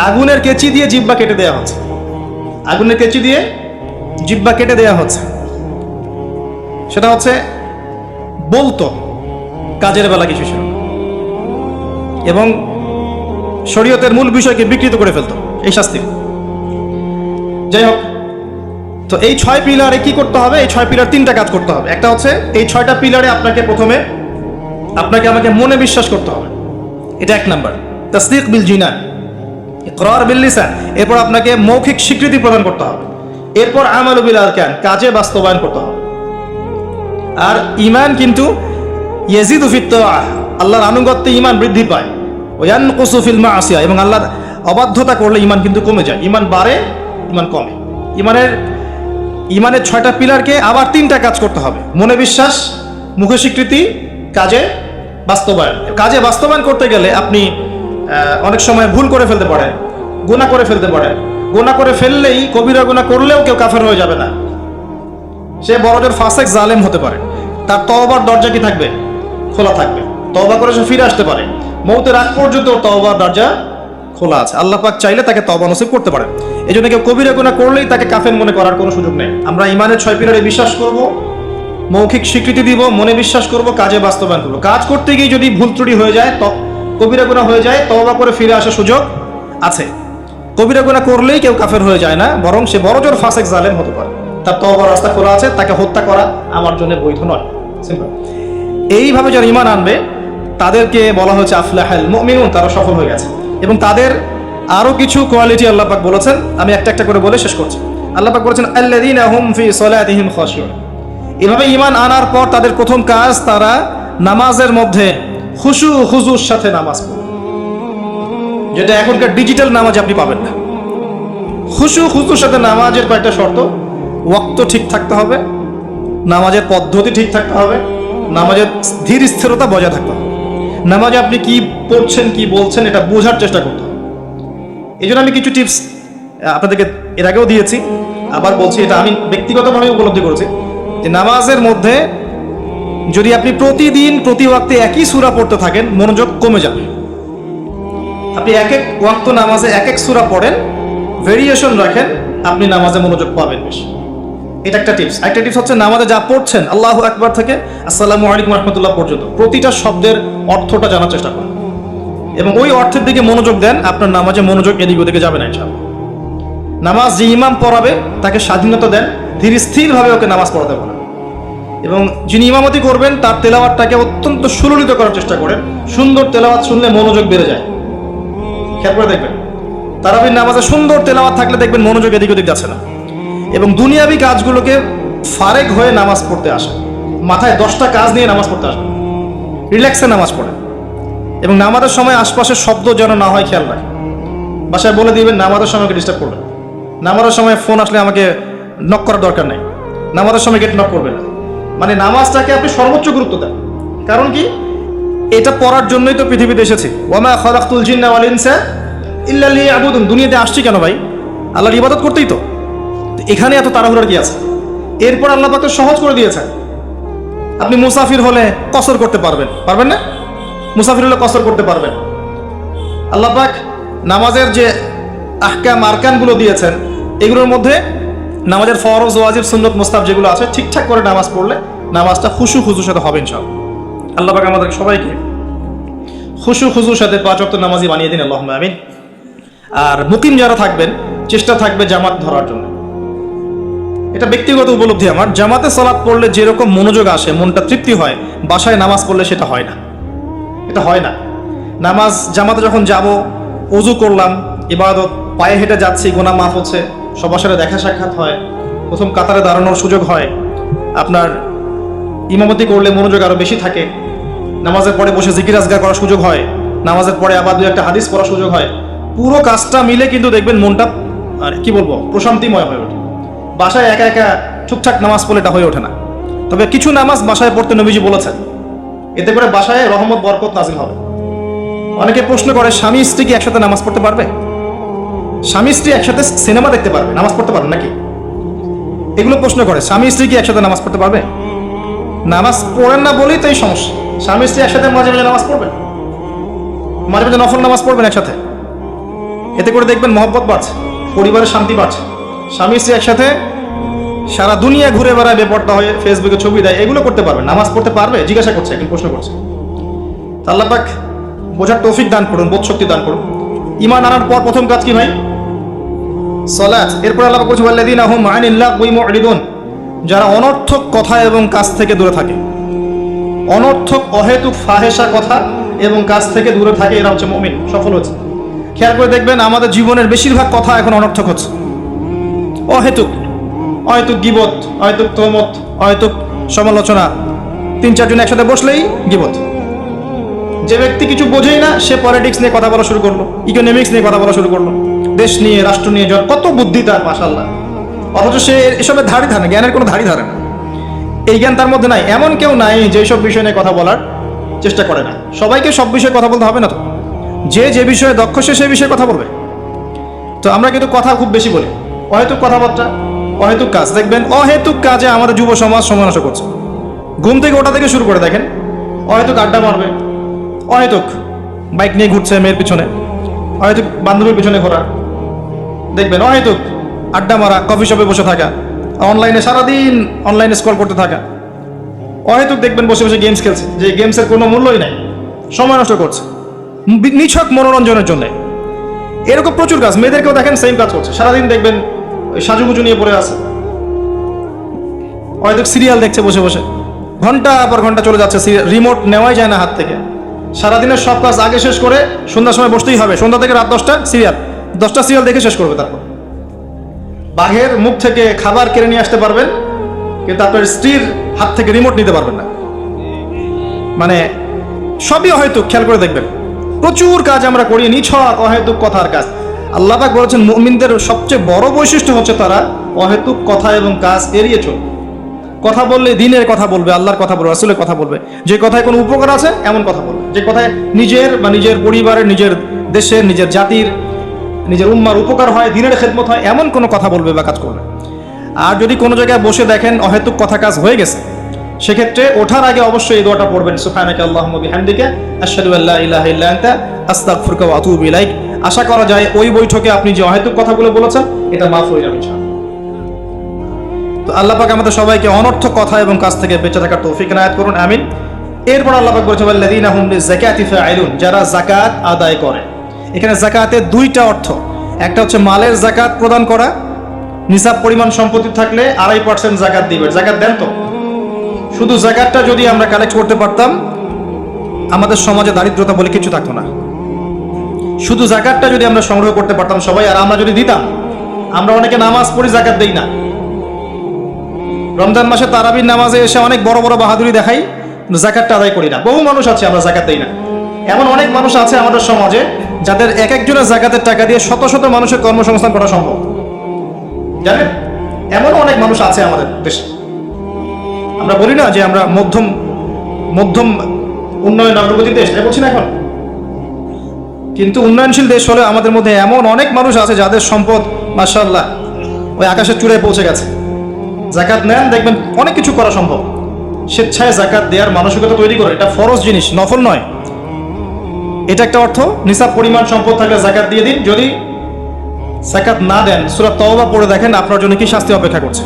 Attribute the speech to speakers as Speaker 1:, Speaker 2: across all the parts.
Speaker 1: আগুনের কেচি দিয়ে জিহ্বা কেটে দেওয়া হচ্ছে, আগুনের কেচি দিয়ে জিহ্বা কেটে দেওয়া হচ্ছে। সেটা হচ্ছে বলতো, কাজের বেলা কিছু ছিল, এবং শরীয়তের মূল বিষয়কে বিকৃত করে ফেলতো, এই শাস্তি। যাই হোক, তো এই 6 পিলারে কি করতে হবে? এই 6 পিলার 3টা কাজ করতে হবে। একটা হচ্ছে এই 6টা পিলারে আপনাকে প্রথমে আমাকে মনে বিশ্বাস করতে হবে, এটা 1 নাম্বার। তাসদীক বিল জিনান, ইকরার বিল লিসান। এরপর আপনাকে মৌখিক স্বীকৃতি প্রদান করতে হবে। এরপর আমালু বিল আরকান, কাজে বাস্তবায়ন করতে হবে। আর ঈমান কিন্তু ইয়াজিদু ফিত তাআহ, আল্লাহর আনুগত্যে ঈমান বৃদ্ধি পায়। ওয়া ইয়ানকুসু ফিল মাসিয়া, এবং আল্লাহর অবাধ্যতা করলে ঈমান কিন্তু কমে যায়। ঈমান বাড়ে, ঈমান কমে। ঈমানের 6টা পিলারকে আবার 3টা কাজ করতে হবে: মনে বিশ্বাস, মুখে স্বীকৃতি, কাজে বাস্তবায়ন। কাজে বাস্তবায়ন করতে গেলে আপনি অনেক সময় ভুল করে ফেলতে পারেন, গুনাহ করে ফেলতে পারেন। গুনাহ করে ফেললেই, কবিরা গুনাহ করলেও কেউ কাফের হয়ে যাবে না। সে বড়জোর ফাসেক জালেম হতে পারে, তার তওবার দরজা কি থাকবে? খোলা থাকবে। তওবা করে সে ফিরে আসতে পারে। মৌতের আগ পর্যন্ত তওবার দরজা খোলা আছে। আল্লাহ পাক চাইলে তাকে তওবা নসিব করতে পারে। এই জন্য কেউ কবিরা গুনাহ করলেই তাকে কাফের মনে করার কোনো সুযোগ নেই। আমরা ঈমানের 6 পিলারে বিশ্বাস করব, মৌখিক স্বীকৃতি দিব, মনে বিশ্বাস করব, কাজে বাস্তবায়ন করব। কাজ করতে গিয়ে যদি ভুল ত্রুটি হয়ে যায়, কবিরা গুনাহ হয়ে যায়, তওবা করে ফিরে আসার সুযোগ আছে। কবিরা গুনাহ করলেই কেউ কাফের হয়ে যায় না, বরং সে বড়জোর ফাসেক জালেম হতে পারে। তার তওবার রাস্তা খোলা আছে, তাকে হত্যা করা আমার জন্য বৈধ নয়। সিম্পল। এইভাবে যারা ঈমান আনবে তাদেরকে বলা হয়েছে আফলাহাল মুমিনুন, তারা সফল হয়ে গেছে। এবং তাদের আরো কিছু কোয়ালিটি আল্লাহ পাক বলেছেন, আমি একটা একটা করে বলে শেষ করছি। আল্লাহ পাক বলেছেন আল্লাযীনা হুম ফি সলাতিহিম খাশিউন। এভাবে ঈমান আনার পর তাদের প্রথম কাজ, তারা নামাজের মধ্যে খুশু খুজুর সাথে নামাজ পড়ে, যেটা এখনকার ডিজিটাল নামাজে আপনি পাবেন না। খুশু খুজুর সাথে নামাজের কয়েকটা শর্ত: ওয়াক্ত ঠিক থাকতে হবে, নামাজের পদ্ধতি ঠিক থাকতে হবে, নামাজের ধীর স্থিরতা বজায় থাকতে হবে, নামাজে আপনি কি পড়ছেন, কি বলছেন, এটা বোঝার চেষ্টা করতে হবে। এই জন্য আমি কিছু টিপস আপনাদেরকে এর আগেও দিয়েছি, আবার বলছি, এটা আমি ব্যক্তিগতভাবে উপলব্ধি করেছি যে নামাজের মধ্যে যদি আপনি প্রতিদিন প্রতি ওয়াক্তে একই সূরা পড়তে থাকেন, মনোযোগ কমে যাবে। আপনি এক এক ওয়াক্ত নামাজে এক এক সূরা পড়েন, ভেরিয়েশন রাখেন, আপনি নামাজে মনোযোগ পাবেন বেশি। এটা একটা টিপস। একটা টিপস হচ্ছে নামাজে যা পড়ছেন, আল্লাহু আকবার থেকে আসসালামু আলাইকুম রাহমাতুল্লাহ পর্যন্ত, প্রতিটা শব্দের অর্থটা জানার চেষ্টা করেন এবং ওই অর্থের দিকে মনোযোগ দেন। আপনার নামাজে মনোযোগ এদিক ওদিকে যাবে না ইনশাআল্লাহ। নামাজ যে ইমাম পড়াবে তাকে স্বাধীনতা দেন, ধীর স্থিরভাবে ওকে নামাজ পড়াতে বলেন, এবং যিনি ইমামতি করবেন তার তেলাওয়াতটাকে অত্যন্ত সুললিত করার চেষ্টা করেন। সুন্দর তেলাওয়াত শুনলে মনোযোগ বেড়ে যায়। খেয়াল করে দেখবেন, তারাবির নামাজে সুন্দর তেলাওয়াত থাকলে দেখবেন মনোযোগ এদিক ওদিক যাচ্ছে না। এবং দুনিয়াবি কাজগুলোকে ফারেক হয়ে নামাজ পড়তে আসে, মাথায় 10টা কাজ নিয়ে নামাজ পড়তে আসে, রিল্যাক্সে নামাজ পড়ে। এবং নামাজের সময় আশপাশের শব্দ যেন না হয় খেয়াল রাখেন। বাসায় বলে দিবেন নামাজের সময় ডিস্টার্ব করবেন, নামাজের সময় ফোন আসলে আমাকে নক করার দরকার নেই, নামাজের সময় গেট নক করবেন না। মানে নামাজটাকে আপনি সর্বোচ্চ গুরুত্ব দেন। কারণ কি, এটা পড়ার জন্যই তো পৃথিবীতে এসেছি। ওয়ামা খালাকতুল জিন্না ওয়াল ইনসা ইল্লা লিয়াবুদুন। দুনিয়াতে আসছি কেন ভাই? আল্লাহর ইবাদত করতেই তো। এখানে এত তাড়াহুড়ার কি আছে? এরপর আল্লাহ পাক তো সহজ করে দিয়েছেন। আপনি মুসাফির হলে কসর করতে পারবেন, পারবেন না? মুসাফির হলে কসর করতে পারবেন। আল্লাহ পাক নামাজের যে আহকাম আরকানগুলো দিয়েছেন, এগুলোর মধ্যে নামাজের ফরজ, ওয়াজিব, সুন্নত, মুস্তাহাব যেগুলো আছে, ঠিকঠাক করে নামাজ পড়লে নামাজটা খুশু খুজুর সাথে হবে ইনশাআল্লাহ। আল্লাহ পাক আমাদের সবাইকে খুশু খুজুর সাথে 5 ওয়াক্ত নামাজি বানিয়ে দিন, আল্লাহুম্মা আমিন। আর মুকিম যারা থাকবেন, চেষ্টা থাকবে জামাত ধরার জন্য। এটা ব্যক্তিগত উপলব্ধি আমার। জামাতে সালাত পড়লে যেরকম মনোযোগ আসে, মনটা তৃপ্তি হয়, বাসায় নামাজ পড়লে সেটা হয় না। এটা হয় না। নামাজ জামাতে যখন যাব, ওযু করলাম, ইবাদত, পায়ে হেঁটে যাচ্ছি, গুনাহ মাফ হচ্ছে, সবার সাথে দেখা সাক্ষাৎ হয়, প্রথম কাতারে দাঁড়ানোর সুযোগ হয়, আপনার ইমামতি করলে মনোযোগ আরো বেশি থাকে, নামাজের পরে বসে জিকির আজকার করার সুযোগ হয়, নামাজের পরে আবার 2-1টা হাদিস পড়ার সুযোগ হয়। পুরো কাজটা মিলে কিন্তু দেখবেন মনটা কি বলবো, প্রশান্তিময় হয়ে ওঠে। বাসায় একা একা ঠিকঠাক নামাজ পড়লে এটা হয়ে ওঠে না। তবে কিছু নামাজ বাসায় পড়তে নবীজি বলেছেন, এতে করে বাসায় রহমত বরকত নাজিল হবে। অনেকে প্রশ্ন করে, স্বামী স্ত্রী কি একসাথে নামাজ পড়তে পারবে? স্বামী স্ত্রী একসাথে সিনেমা দেখতে পারবে, নামাজ পড়তে পারবে নাকি? এগুলো প্রশ্ন করে। স্বামী স্ত্রী কি একসাথে নামাজ পড়তে পারবে? নামাজ পড়েন না বলেই তো এই সমস্যা। স্বামী স্ত্রী একসাথে মাঝে মাঝে নামাজ পড়বেন, মাঝে মাঝে নফল নামাজ পড়বেন একসাথে, এতে করে দেখবেন মহব্বত বাড়ছে, পরিবারের শান্তি বাড়ছে। স্বামী স্ত্রী একসাথে সারা দুনিয়া ঘুরে বেড়ায়, বেপর্দা হয়ে ফেসবুকে ছবি দেয়, এগুলো করতে পারবে? নামাজ পড়তে পারবে? জিজ্ঞাসা করছে, এখন প্রশ্ন করছে। আল্লাহ পাক বোঝার তৌফিক দান করুন, বোধ শক্তি দান করুন। ঈমান আনার পর প্রথম কাজ কি ভাই? সালাত। এরপর আল্লাহ পাক বলছে ওয়াল্লাযীনা হুম আনিল লাগwi মু'রিদুন, যারা অনর্থক কথা এবং কাজ থেকে দূরে থাকে, অনর্থক অহেতুক ফাহেসা কথা এবং কাজ থেকে দূরে থাকে, এরা হচ্ছে মুমিন, সফল হচ্ছে। খেয়াল করে দেখবেন আমাদের জীবনের বেশিরভাগ কথা এখন অনর্থক হচ্ছে, অহেতুক। অহেতুক গীবত, অহেতুক তহমত, অহেতুক সমালোচনা। 3-4 জন একসাথে বসলেই গীবত। যে ব্যক্তি কিছু বোঝেই না, সে পলিটিক্স নিয়ে কথা বলা শুরু করলো, ইকোনমিক্স নিয়ে কথা বলা শুরু করলো, দেশ নিয়ে, রাষ্ট্র নিয়ে। কত বুদ্ধি তার, মাশাআল্লাহ, অথচ সে এসবের ধারই ধারে না, জ্ঞানের কোনো ধারই ধারে না। এই জ্ঞান তার মধ্যে নাই। এমন কেউ নাই যে সব বিষয় নিয়ে কথা বলার চেষ্টা করে না। সবাইকে সব বিষয়ে কথা বলতে হবে না তো, যে বিষয়ে দক্ষ সে সেই বিষয়ে কথা বলবে। তো আমরা কিন্তু কথা খুব বেশি বলি, অহেতুক কথাবার্তা, অহেতুক কাজ। দেখবেন অহেতুক কাজে আমাদের যুব সমাজ সময় নষ্ট করছে। ঘুম থেকে ওটা থেকে শুরু করে দেখেন, অহেতুক আড্ডা মারবে, অহেতুক বাইক নিয়ে ঘুরছে মেয়ের পিছনে, অহেতুক বান্ধবীর পিছনে ঘোরা, দেখবেন অহেতুক আড্ডা মারা, কফি শপে বসে থাকা, অনলাইনে সারাদিন অনলাইনে স্ক্রল করতে থাকা, অহেতুক দেখবেন বসে বসে গেমস খেলছে, যে গেমসের কোনো মূল্যই নাই, সময় নষ্ট করছে নিছক মনোরঞ্জনের জন্য। এরকম প্রচুর কাজ। মেয়েদেরকেও দেখেন সেম কাজ করছে, সারাদিন দেখবেন ওই সাজুগুজু নিয়ে পড়ে আছে, অহেতুক সিরিয়াল দেখছে বসে বসে, ঘন্টা পর ঘন্টা চলে যাচ্ছে, রিমোট নেওয়াই যায় না হাত থেকে। সারাদিনের সব কাজ আগে শেষ করে সন্ধ্যার সময় বসতেই হবে, সন্ধ্যা থেকে রাত 10টা সিরিয়াল, 10টা সিরিয়াল দেখে শেষ করবে। তারপর বাঘের মুখ থেকে খাবার কেড়ে নিয়ে আসতে পারবেন, কিন্তু আপনার স্ত্রীর হাত থেকে রিমোট নিতে পারবেন না। মানে সবই অহেতুক। খেয়াল করে দেখবেন প্রচুর কাজ আমরা করি, নিছক অহেতুক কথার কাজ। আল্লাহ পাক বলেছেন মুমিনদের সবচেয়ে বড় বৈশিষ্ট্য হচ্ছে তারা অহেতুক কথা এবং কাজ এড়িয়ে চলবে। কথা বললে দিনের কথা বলবে, আল্লাহর কথা বলবে, রাসূলের কথা বলবে। যে কথায় কোনো উপকার আছে এমন কথা বলবে, যে কথায় নিজের বা নিজের পরিবারের, নিজের দেশের, নিজের জাতির, নিজের উম্মার উপকার হয়, দিনের খেদমত হয়, এমন কোনো কথা বলবে বা কাজ করবে। আর যদি কোনো জায়গায় বসে দেখেন অহেতুক কথা কাজ হয়ে গেছে, সেক্ষেত্রে ওঠার আগে অবশ্যই এই দোয়াটা পড়বেন, সুবহানাকা আল্লাহুম্মা বিহামদিকা আশহাদু আল্লা ইলাহা ইল্লা আনতা আস্তাগফিরুকা ওয়া আতুবু ইলাইক। আশা করা যায় ওই বৈঠকে আপনি যে অহেতুক কথাগুলো বলেছেন এটা মাফ হয়ে যাবে ইনশাআল্লাহ। তো আল্লাহ পাক আমাদের সবাইকে অনর্থক কথা এবং কাজ থেকে বেঁচে থাকার তৌফিক এনায়েত করুন, আমিন। এরপর আল্লাহ পাক বলেছেন ওয়াল্লাযীনা হুম লিযাকাতি ফাঈলুন, যারা যাকাত আদায় করে। এখানে যাকাতের দুইটা অর্থ। একটা হচ্ছে মালের যাকাত প্রদান করা, নিসাব পরিমাণ সম্পত্তি থাকলে 2.5% যাকাত দিবে। যাকাত দেন তো? শুধু যাকাতটা যদি আমরা কালেক্ট করতে পারতাম, আমাদের সমাজে দারিদ্রতা বলে কিছু থাকতো না। শুধু যাকাতটা যদি আমরা সংগ্রহ করতে পারতাম সবাই, আর আমরা যদি দিতাম। আমরা অনেকে নামাজ পড়ি, যাকাত দেই না। রমজান মাসে তারাবির নামাজে এসে অনেক বড় বড় বাহাদুরি দেখাই, যাকাতটা আদায় করি না। বহু মানুষ আছে আমরা যাকাত দেই না। এমন অনেক মানুষ আছে আমাদের সমাজে যাদের এক একজনের যাকাতের টাকা দিয়ে শত শত মানুষের কর্মসংস্থান করা সম্ভব, জানেন? এমন অনেক মানুষ আছে আমাদের দেশে। আমরা বলি না যে আমরা মধ্যম উন্নয়ন অগ্রগতি দেশ, এটা বলছি না এখন, কিন্তু উন্নয়নশীল দেশ হলে আমাদের মধ্যে এমন অনেক মানুষ আছে যাদের সম্পদ মাশাআল্লাহ ওই আকাশের চূড়ায় পৌঁছে গেছে। যাকাত নেন, দেখবেন অনেক কিছু করা সম্ভব। স্বেচ্ছায় যাকাত দেওয়ার মানসিকতা তৈরি করে, এটা ফরজ জিনিস, নফল নয়। এটা একটা অর্থ। নিসাব পরিমাণ সম্পদ থাকলে যাকাত দিয়ে দিন। যদি যাকাত না দেন, সূরা তাওবা পড়ে দেখেন আপনার জন্য কি শাস্তি অপেক্ষা করছে।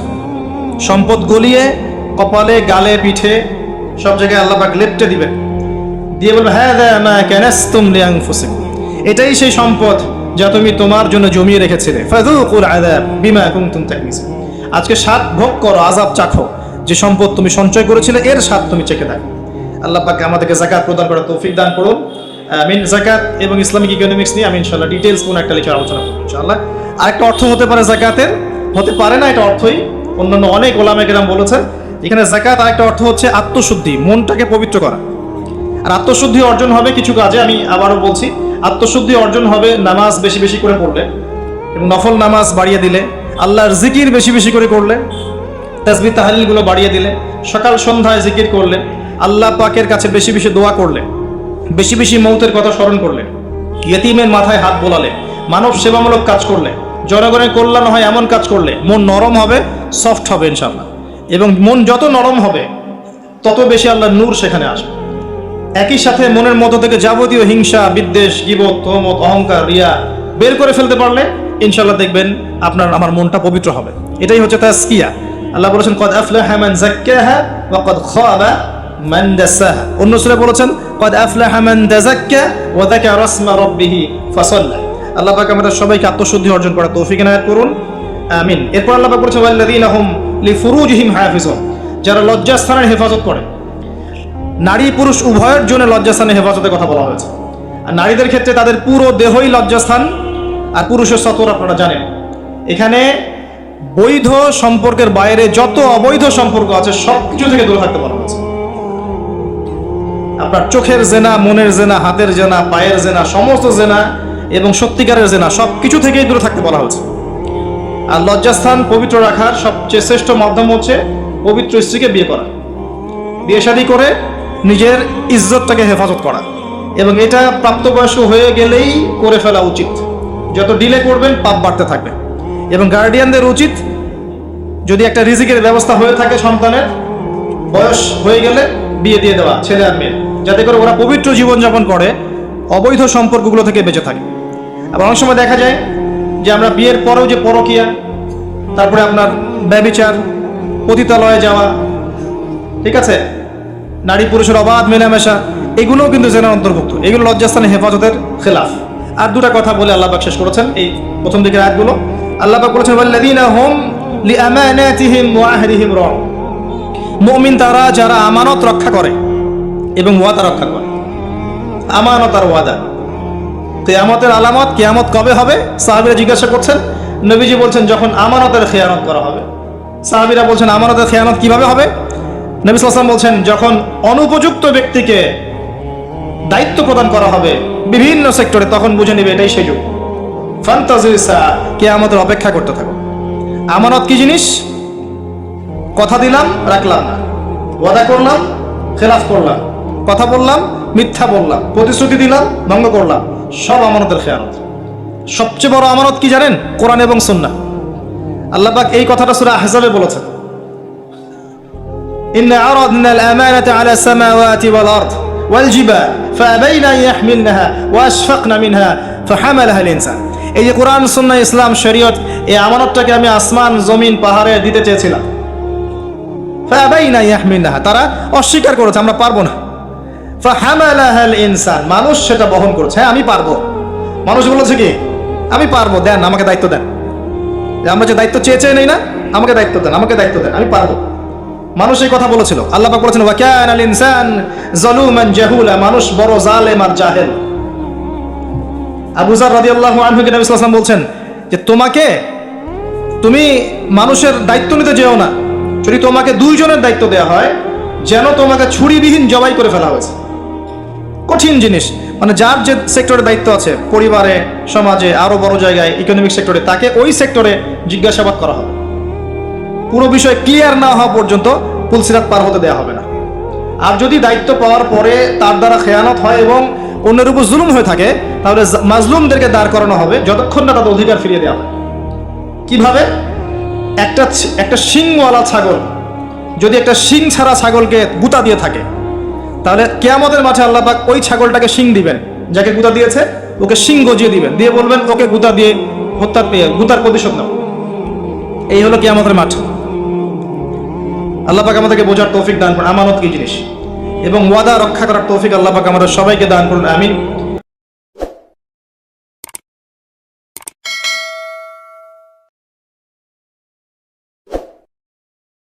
Speaker 1: সম্পদ গলিয়ে কপালে, গালে, পিঠে সব জায়গায় আল্লাহ পাক লেপটে দিবেন, দিয়ে বলবে হাযা মা কানাসতুম লিআনফুসিকুম, এটাই সেই সম্পদ যা তুমি তোমার জন্য জমিয়ে রেখেছিলে। ফাযুকুল আযাব বিমা কুনতুম তাকনিসুন, আজকে স্বাদ ভোগ করো, আযাব চাখো, যে সম্পদ তুমি সঞ্চয় করেছিলে এর স্বাদ তুমি চেখে দেখো। আল্লাহ পাক আমাদেরকে যাকাত প্রদান করার তৌফিক দান করুন, আমিন। যাকাত এবং ইসলামিক ইকোনমিক্স নিয়ে আমি ইনশাআল্লাহ ডিটেইলস কোন একটা লেকচার আলোচনা করব ইনশাআল্লাহ। আরেকটা অর্থ হতে পারে যাকাতের, হতে পারে না এটা অর্থই অন্যান্য অনেক ওলামায়ে কেরাম বলেছেন। এখানে যাকাত আরেকটা অর্থ হচ্ছে আত্মশুদ্ধি, মনটাকে পবিত্র করা। আর আত্মশুদ্ধি অর্জন হবে কিছু কাজে, আমি আবারও বলছি, আত্মশুদ্ধি অর্জন হবে নামাজ বেশি বেশি করে পড়লে এবং নফল নামাজ বাড়িয়ে দিলে, আল্লাহর জিকির বেশি বেশি করে করলে, তাসবিহ তাহলিলগুলো বাড়িয়ে দিলে, সকাল সন্ধ্যায় জিকির করলে, আল্লাহ পাকের কাছে বেশি বেশি দোয়া করলে, বেশি বেশি মৌতের কথা স্মরণ করলে, ইয়েতিমের মাথায় হাত বোলালে, মানব সেবামূলক কাজ করলে, জনগণের কল্যাণ হয় এমন কাজ করলে মন নরম হবে, সফট হবে ইনশাআল্লাহ। এবং মন যত নরম হবে তত বেশি আল্লাহর নূর সেখানে আসবে। একই সাথে মনের মধ্য থেকে যাবতীয় হিংসা, বিদ্বেষ, গীবত, তহমত, অহংকার, রিয়া, বের করে ফেলতে পারলে ইনশাআল্লাহ দেখবেন আপনার আমার মনটা পবিত্র হবে। এটাই হচ্ছে তাজকিয়া। আল্লাহ বলেছেন কদ আফলাহা মান যাক্কাহা ওয়া কদ খাবা মান দাসাহা। অন্য সূরা বলেছেন কদ আফলাহা মান তাযাক্কা ওয়া যাকারা ইসমা রাব্বিহি ফাসাল্লা। আল্লাহ পাক আমাদের সবাইকে আত্মশুদ্ধি অর্জন করার তৌফিক এনায়েত করুন, আমিন। এরপর আল্লাহ পাক বলেছেন ওয়াল্লাযীনা হুম লিফুরুজিহিম হাফিজুন, যারা লজ্জাস্থানের হেফাজত করে। নারী পুরুষ উভয়ের জন্য লজ্জাস্থানের হেফাজতের কথা বলা হয়েছে। আর নারীদের ক্ষেত্রে তাদের পুরো দেহই লজ্জাস্থান, আর পুরুষের সতর আপনারা জানেন। এখানে বৈধ সম্পর্কের বাইরে যত অবৈধ সম্পর্ক আছে সব কিছু থেকে দূরে থাকতে বলা হয়েছে। আপনার চোখের জেনা, মনের জেনা, হাতের জেনা, পায়ের জেনা, সমস্ত জেনা এবং সত্যিকারের জেনা সব কিছু থেকেই দূরে থাকতে বলা হয়েছে। আর লজ্জাস্থান পবিত্র রাখার সবচেয়ে শ্রেষ্ঠ মাধ্যম হচ্ছে পবিত্র স্ত্রীকে বিয়ে করা, বিয়ে শাদী করে নিজের ইজ্জতটাকে হেফাজত করা। এবং এটা প্রাপ্তবয়স্ক হয়ে গেলেই করে ফেলা উচিত। যত ডিলে করবেন পাপ বাড়তে থাকবে। এবং গার্ডিয়ানদের উচিত, যদি একটা রিজিকের ব্যবস্থা হয়ে থাকে সন্তানের, বয়স হয়ে গেলে বিয়ে দিয়ে দেওয়া ছেলে আর মেয়ে, যাতে করে ওরা পবিত্র জীবনযাপন করে, অবৈধ সম্পর্কগুলো থেকে বেঁচে থাকে। আবার অনেক সময় দেখা যায় যে আমরা বিয়ের পরেও যে পরকীয়া, তারপরে আপনার ব্যভিচার, পতিতালয়ে যাওয়া, ঠিক আছে, নারী পুরুষের অবাধ মেলামেশা, এগুলোও কিন্তু জেনার অন্তর্ভুক্ত। এগুলো লজ্জাস্থানের হেফাজতের খেলাফ। আর দুটা কথা বলে আল্লাহ পাক শেষ করেছেন এই প্রথম দিকের আয়াতগুলো। আল্লাহ পাক বলেছেন ওয়াল্লাযীনা হুম লিআমানাতিহিম ওয়া আহদিহিম রাউন, মুমিন তারা যারা আমানত রক্ষা করে এবং ওয়াদা রক্ষা করে। আমানত আর ওয়াদা, কিয়ামতের আলামত, কিয়ামত কবে হবে সাহাবীরা জিজ্ঞাসা করছেন। নবীজি বলছেন যখন আমানতের খেয়ানত করা হবে। সাহাবীরা বলছেন আমানতের খেয়ানত কিভাবে হবে? নবী সাল্লাল্লাহু আলাইহি ওয়াসাল্লাম বলছেন যখন অনুপযুক্ত ব্যক্তিকে দায়িত্ব প্রদান করা হবে বিভিন্ন সেক্টরে, তখন বুঝে নেবে এটাই সেই যুগ। ফান্তাজির সাআ, কিয়ামতের অপেক্ষা করতে থাকো। আমানত কি জিনিস? কথা দিলাম রাখলাম না, ওয়াদা করলাম খেলাফ করলাম, কথা বললাম মিথ্যা বললাম, প্রতিশ্রুতি দিলাম ভঙ্গ করলাম, সব আমানতের খেয়ানত। সবচেয়ে বড় আমানত কি জানেন? কোরআন এবং সুন্নাহ। আল্লাহ পাক এই কথাটা সূরা আহজাবে বলেছেন, ইন্না আরাদনা আল-আমানাতা আলা সামাওয়াতি ওয়াল আরদ ওয়াল জিবাল ফাআবাইনা আন ইয়াহমিলনাহা ওয়া আশফাকনা মিনহা ফাহামালাহা আল-ইনসান। এই যে কোরআন সুন্নাহ ইসলাম শরীয়ত, এই আমানতটাকে আমি আসমান জমিন পাহাড়ে দিতে চেয়েছিলাম। ফাআবাইনা আন ইয়াহমিলনাহা, তারা অস্বীকার করেছে, আমরা পারবো না। ফাহামালাহা আল-ইনসান, মানুষ সেটা বহন করেছে। হ্যাঁ আমি পারবো। মানুষ বলেছে কি আমি পারবো, দেন আমাকে দায়িত্ব দেন। আমরা যে দায়িত্ব চেয়ে নেই না, আমাকে দায়িত্ব দেন, আমাকে দায়িত্ব দেন, আমি পারবো। মানুষ এই কথা বলেছিল। আল্লাহ পাক বলেছেন ওয়া কানাল ইনসান যালুমান জাহুলা, মানুষ বড় জালেম আর জাহেল। আবু যার রাদিয়াল্লাহু আনহু কে নবী সাল্লাল্লাহু আলাইহি ওয়াসাল্লাম বলছেন যে তুমি মানুষের দায়িত্ব নিতে যেও না, যদি তোমাকে দুইজনের দায়িত্ব দেওয়া হয় যেন তোমাকে ছুরিবিহীন জবাই করে ফেলা হয়েছে। কঠিন জিনিস। মানে যার যে সেক্টরে দায়িত্ব আছে, পরিবারে, সমাজে, আরো বড় জায়গায়, ইকোনমিক সেক্টরে, তাকে ওই সেক্টরে জিজ্ঞাসাবাদ করা হবে। পুরো বিষয় ক্লিয়ার না হওয়া পর্যন্ত পুলসিরাত পার হতে দেওয়া হবে না। আর যদি দায়িত্ব পাওয়ার পরে তার দ্বারা খেয়ানত হয় এবং অন্যের উপর জুলুম হয়ে থাকে, তাহলে মাজলুমদেরকে দাঁড় করানো হবে যতক্ষণ না তাদের অধিকার ফিরিয়ে দেওয়া হয়। কিভাবে? একটা শিংওয়ালা ছাগল যদি একটা শিং ছাড়া ছাগলকে গুতা দিয়ে থাকে, তাহলে কিয়ামতের মাঠে আল্লাহ পাক ওই ছাগলটাকে শিং দিবেন, যাকে গুতা দিয়েছে ওকে শিং গজিয়ে দিবেন, দিয়ে বলবেন ওকে গুতা দিয়ে গুতার প্রতিশোধ নাও। এই হলো কিয়ামতের মাঠ। আল্লাহ পাক আমাদেরকে বোঝার তৌফিক দান করুন আমানত কি জিনিস, এবং ওয়াদা রক্ষা করার তৌফিক আল্লাহ পাক আমাদের সবাইকে দান করুন, আমিন।